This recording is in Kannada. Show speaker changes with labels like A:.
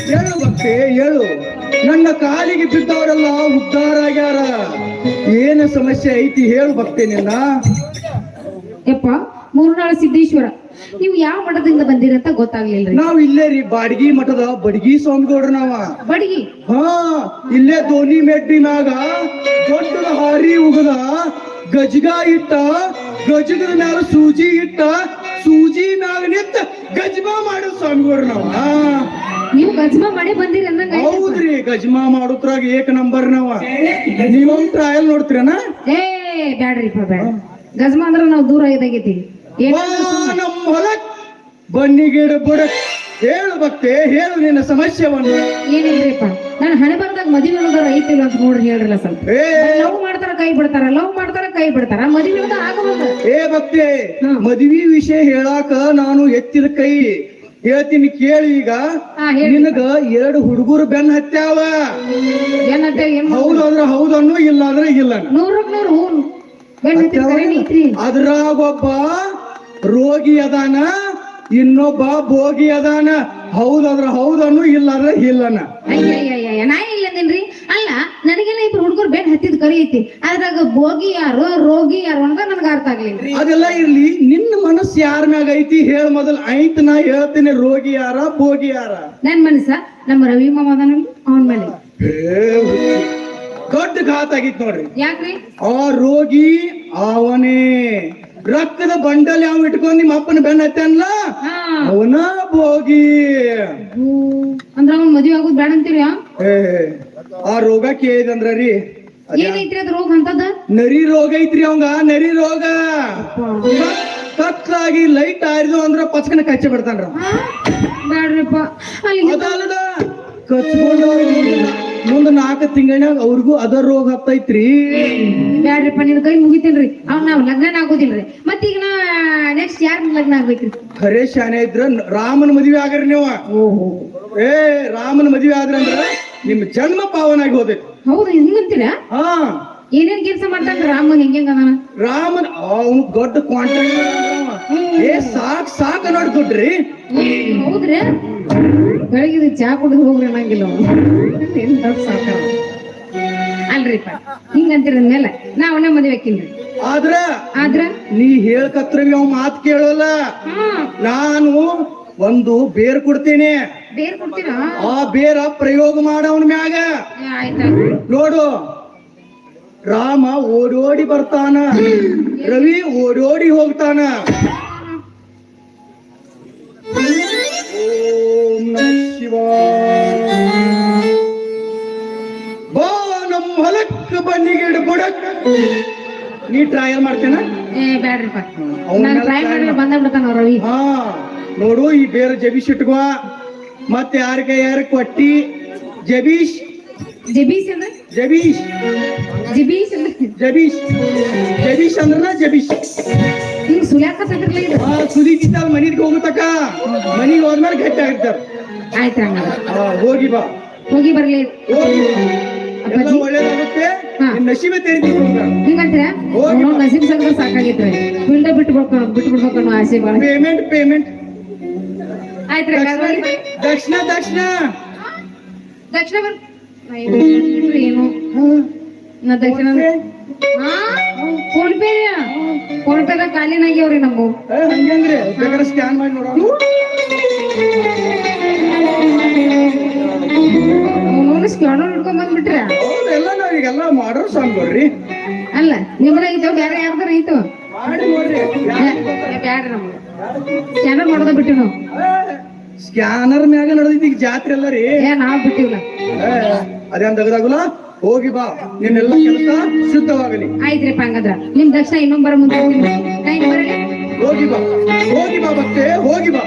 A: ಹೇಳು ಭಕ್ತಿ ಹೇಳು. ನನ್ನ ಕಾಲಿಗೆ ಬಿದ್ದವರೆಲ್ಲ ಉದ್ಧಾರ ಆಗ್ಯಾರ. ಏನು ಸಮಸ್ಯೆ ಐತಿ ಹೇಳು ಭಕ್ತಿ ನಿನ್ನ.
B: ಯಪ್ಪ ಮೂರ್ನಾಳ ಸಿದ್ದೇಶ್ವರ, ನೀವು ಯಾವ ಮಠದಿಂದ ಬಂದಿರಂತ ಗೊತ್ತಾಗ್ಲಿಲ್ಲ.
A: ನಾವ್ ಇಲ್ಲೇ ರೀ ಬಾಡ್ಗಿ ಮಠದ ಬಡ್ಗಿ ಸ್ವಾಮಿಗೌಡ್ರ ನಾವ.
B: ಬಡ್ಗಿ?
A: ಹಾ, ಇಲ್ಲೇ ದೋನಿ ಮೆಡ್ಡಿ ಮ್ಯಾಗ ದೊಡ್ಡ ಹಾರಿ ಉಗದ ಗಜಗ ಇಟ್ಟ, ಗಜಗದ ಮ್ಯಾಲ ಸೂಜಿ ಇಟ್ಟ, ಸೂಜಿ ಮ್ಯಾಗ ನಿಂತ ಗಜ್ಮಾ ಮಾಡೋ ಸ್ವಾಮಿಗೌಡ್ರ ನಾವ.
B: ನೀವು ಗಜ್ಮಾ ಮಾಡಿ ಬಂದಿರಿ ಅಂದಂಗ.
A: ಹೌದ್ರಿ, ಗಜ್ಮಾ ಮಾಡೋದ್ರಾಗ ಏಕ ನಂಬರ್ ನಾವ. ನೀವೊಂದ್ ಟ್ರಯಲ್ ನೋಡ್ತೀರನ?
B: ಏ ಬ್ಯಾಡ್ರಿಪ್ಪ ಬ್ಯಾಡ. ಗಜ್ಮಾ ಅಂದ್ರ ನಾವ್ ದೂರ ಇದಾಗೈತಿ.
A: ನಮ್ಮ ಹೊಲಕ್ ಬನ್ನಿಗಿಡ ಬುಡಕ್. ಹೇಳು ಭಕ್ತಿ ಹೇಳು ನಿನ್ನ ಸಮಸ್ಯೆವನ್ನು.
B: ಏನಿಲ್ರಿಪ್ಪ, ನಾನು ಹಣೆ ಬರ್ದಾಗ ಮದುವೆ ಐತಿಲ್ಲ ಅಂತ ನೋಡ್ರಿ ಹೇಳ್ರಲ್ಲ ಸ್ವಲ್ಪ. ಲವ್ ಮಾಡ್ತಾರ ಕೈ ಬಿಡ್ತಾರ, ಲವ್ ಮಾಡ್ತಾರ ಕೈ ಬಿಡ್ತಾರ, ಮದುವೆ ಆಗಬಹುದು.
A: ಏ ಭಕ್ತಿ, ಮದುವೆ ವಿಷಯ ಹೇಳಾಕ ನಾನು ಎತ್ತಿದ ಕೈ ಹೇಳ್ತೀನಿ ಕೇಳಿ. ಈಗ ನಿನಗ 2 ಹುಡುಗರು ಬೆನ್ನ ಹತ್ಯಾವ. ಹೌದಂದ್ರ ಹೌದನ್ನು, ಇಲ್ಲ ಅಂದ್ರೆ ಇಲ್ಲ.
B: 100
A: ಅದ್ರಾಗ ಒಬ್ಬ ರೋಗಿ ಅದಾನ, ಇನ್ನೊಬ್ಬ ಭೋಗಿ ಅದಾನ. ಹೌದಾದ್ರ ಹೌದನ್ನು, ಇಲ್ಲ ಅಂದ್ರೆ ಇಲ್ಲನ.
B: ನಾ ಇಲ್ಲದೇನ್ರಿ. ಅಲ್ಲ, ನನಗೆಲ್ಲ 2 ಹುಡುಗರು ಬೆನ್ ಹತ್ತಿದ ಕರಿ ಐತಿ. ಅದ್ರಾಗ ಭೋಗಿ ಯಾರು ರೋಗಿ ಯಾರು ಅಂತ ನನ್ಗ ಅರ್ಥ ಆಗ್ಲಿಲ್ಲ.
A: ಅದೆಲ್ಲ ಇರ್ಲಿ, ನಿನ್ನ ಮನಸ್ಸು ಯಾರ ಮ್ಯಾಗ ಐತಿ ಹೇಳ ಮೊದಲ್. ಆಯ್ತು, ನಾ ಹೇಳ್ತೀನಿ ರೋಗಿ ಯಾರ ಭೋಗಿ ಯಾರ.
B: ನನ್ ಮನಸ್ಸ ನಮ್ಮ ರವಿ ಮಾಮ ಅದಾನ, ಅವನ ಮೇಲೆ
A: ದೊಡ್ಡ ಘಾತ ಆಗಿತ್ ನೋಡ್ರಿ.
B: ಯಾಕ್ರಿ?
A: ಆ ರೋಗಿ ಅವನೇ. ರಕ್ತದ ಬಂಡಲ್ ಯಾವ ಇಟ್ಕೊಂಡ್ ನಿಮ್ಮ ಅಪ್ಪನ ಬೆನ್ನ ಹತ್ತಲ್ಲ, ಅವನ ಭೋಗಿ.
B: ಅಂದ್ರ ಅವ್ನ ಮದ್ವೆ ಆಗೋದ್ ಬೇಡ ಅಂತೀರಿ?
A: ಆ ರೋಗ ಕೇಳಿದಂದ್ರ ರೀ,
B: ಏನೈತ್ರಿ ಅದ್ ರೋಗ ಅಂತದ?
A: ನರಿ ರೋಗ ಐತ್ರಿ ಅವಂಗ, ನರಿ ರೋಗ. ಕತ್ಲಾಗಿ ಲೈಟ್ ಆರಿದು ಅಂದ್ರ ಪಚಕನ ಕಚ್ಚಿ ಬಿಡ್ತಾನ್ರ.
B: ಬ್ಯಾಡ್ರಿಪ್ಪ.
A: ಅದಲ್ಲದ ಕಚ್ಕೊಂಡು ಮುಂದ 4 ತಿಂಗಳಾಗ ಅವ್ರಿಗೂ ಅದ ರೋಗ ಹತ್ತೈತ್ರಿ.
B: ಬ್ಯಾಡ್ರಿಪ್ಪ, ನಿನ್ ಕೈ ಮುಗಿತೀನ್ರಿ. ಅವ್ನ ನಾವ್ ಲಗ್ನ ಆಗೋದಿಲ್ರಿ. ಮತ್ತೀಗ ನಾ ನೆಕ್ಸ್ಟ್ ಯಾರ ಲಗ್ನ ಆಗ್ಬೇಕ್ರಿ?
A: ಖರೆ ಶಾನೆ ಇದ್ರ ರಾಮನ ಮದುವೆ ಆಗ್ರಿ ನೀವು. ಏ ರಾಮನ ಮದುವೆ ಆದ್ರಂದ್ರ ನಿಮ್ ಜನ್ಮ ಪಾವನಾಗಿ ಹೋದೈತಿ.
B: ಹೌದು, ಹಿಂಗಂತೀರಾ?
A: ಹಾ,
B: ಏನೇನ್ ಕೆಲಸ ಮಾಡ್ತಾನ ರಾಮ? ಹೆಂಗ ಅದಾನ
A: ರಾಮನ್? ಅವನು ದೊಡ್ಡ ಕಾಂಟ್ರಾಕ್ಟ್. ಏ ಸಾಕ್ ನೋಡಿ ದುಡ್ರಿ.
B: ಹೌದ್ರಿ? ಬೆಳಗ್ಗೆ ಚಾ ಕುಡಿದು ಹೋಗ್ರಿ ಅನ್ನಂಗಿಲ್ಲ. ದೊಡ್ಡ ಸಾಕ ಅಲ್ರಿಪ್ಪ. ಹಿಂಗಂತಿರ ಮೇಲೆ ನಾ ಅವನೇ ಮದುವೆ ಹಾಕಿನ್ರಿ. ಆದ್ರ
A: ನೀ ಹೇಳ್ಕತ್ರವಿ ಅವ್ ಮಾತ್ ಕೇಳೋಲ್ಲ. ನಾನು ಒಂದು ಬೇರ್ ಕೊಡ್ತೀನಿ.
B: ಬೇರ್ ಕೊಡ್ತೀರಾ?
A: ಆ ಬೇರ ಪ್ರಯೋಗ ಮಾಡವನ ಮ್ಯಾಗ ನೋಡು. ರಾಮ ಓಡೋಡಿ ಬರ್ತಾನ, ರವಿ ಓಡೋಡಿ ಹೋಗ್ತಾನ. ಓಂ ನಮಃ ಶಿವಾಯ. ಬಾ ನಮ್ಮ ಹೊಲಕ್ಕ ಬನ್ನಿಗಿಡ ಬುಡಕ್. ನೀ ಟ್ರಯಲ್ ಮಾಡ್ತೇನ?
B: ಬ್ಯಾಡ್ರಿಪ್ಪ, ಟ್ರೈ ಮಾಡಿದ್ರೆ ಬಂದ ಬಿಡ್ತಾನ ರವಿ.
A: ಹಾ, ನೋಡು, ಈ ಬೇರೆ ಜಬೀಶ್ ಇಟ್ಕೋ. ಮತ್ತೆ ಯಾರ ಕೊಟ್ಟಿ ಜಬೀಶ್.
B: ಜಬೀಶ್ ಅಂದ್ರೆ
A: ಜಬೀಶ್
B: ಜಬೀಶ್ ಅಂದ್ರೆ
A: ಜಬೀಶ್ ಜಬೀಶ್ ಅಂದ್ರ ಜಬೀಶ್.
B: ಹಿಂಗ್ ಸುಲ್ಯಾಕತ್ತಿರ್ಲಿ.
A: ಸುಲಿಗಿದ್ದ ಮನಿಗೆ ಹೋಗತಕ್ಕ, ಮನಿಗೆ ಹೋದ್ಮೇಲೆ ಗಟ್ಟಿ ಆಗಿರ್ತಾರ.
B: ಆಯ್ತು,
A: ಹೋಗಿ ಬಾ.
B: ಹೋಗಿ ಬರ್ಲಿ.
A: ಎಲ್ಲ ಒಳ್ಳೇದಾಗುತ್ತೆ. ನಶೀಬೆ ತೆರೀತಿ.
B: ಹಿಂಗಂತೀರ? ನಸೀಬ್ ಸಂಗ ಸಾಕಾಗಿದ್ರೆ ಬಿಲ್ಡ ಬಿಟ್ಟು ಬಿಡ್ಬೇಕು ಆಸೆ ಬಾಳ.
A: ಪೇಮೆಂಟ್
B: ಆಯ್ತು.
A: ದಕ್ಷಿಣ
B: ಏನು ನಾ ದಕ್ಷಿಣ ಫೋನ್ ಪೇದಾಗ ಖಾಲಿನಾಗ್ಯಾವ್ರಿ ನಮ್ಮ.
A: ಹಂಗಂದ್ರೆ ಬೇಕಾದ್ರೆ ಸ್ಕ್ಯಾನ್ ಮಾಡಿ ನೋಡೋಣ.
B: ಸ್ಕ್ಯಾನರ್ ಹಿಡ್ಕೊಂಡ್ ಬಂದ್ಬಿಟ್ರ?
A: ಎಲ್ಲ ನಾವೀಗೆಲ್ಲ ಮಾಡೋರು ಸಾಂಗ್ ಬರ್ರಿ.
B: ಅಲ್ಲ, ನಿಮ್ದ ಐತೋ ಬೇರೆ ಯಾರ್ದಾರ ಐತೋ?
A: ಮಾಡಿ ನೋಡ್ರಿ
B: ಬ್ಯಾಡ್ರಿ ನಮ್ಗೆ ಸ್ಕ್ಯಾನರ್ ಮಾಡೋದ ಬಿಟ್ಟು ನಾವು
A: ಸ್ಕ್ಯಾನರ್ ಮ್ಯಾಗ ನಡೆದೈತಿ ಈಗ ಜಾತ್ರೆ ಎಲ್ಲ ರೀ
B: ನಾವ್ ಬಿಟ್ಟಿವ್ಲ
A: ಅದೇನ್ ತೆಗದಾಗುಲ್ಲ ಹೋಗಿ ಬಾ ನಿನ್ನೆಲ್ಲ ಕೆಲಸ ಶುದ್ಧವಾಗಲಿ
B: ಆಯ್ತ್ರಿಪ್ಪ ಹಂಗಂದ್ರ ನಿಮ್ ದಕ್ಷಿಣ ಇನ್ನೊಂಬರ ಮುಂದೆ ಹೋಗಿ ಬರಲಿ
A: ಹೋಗಿ ಬಾ ಮತ್ತೆ ಹೋಗಿ ಬಾ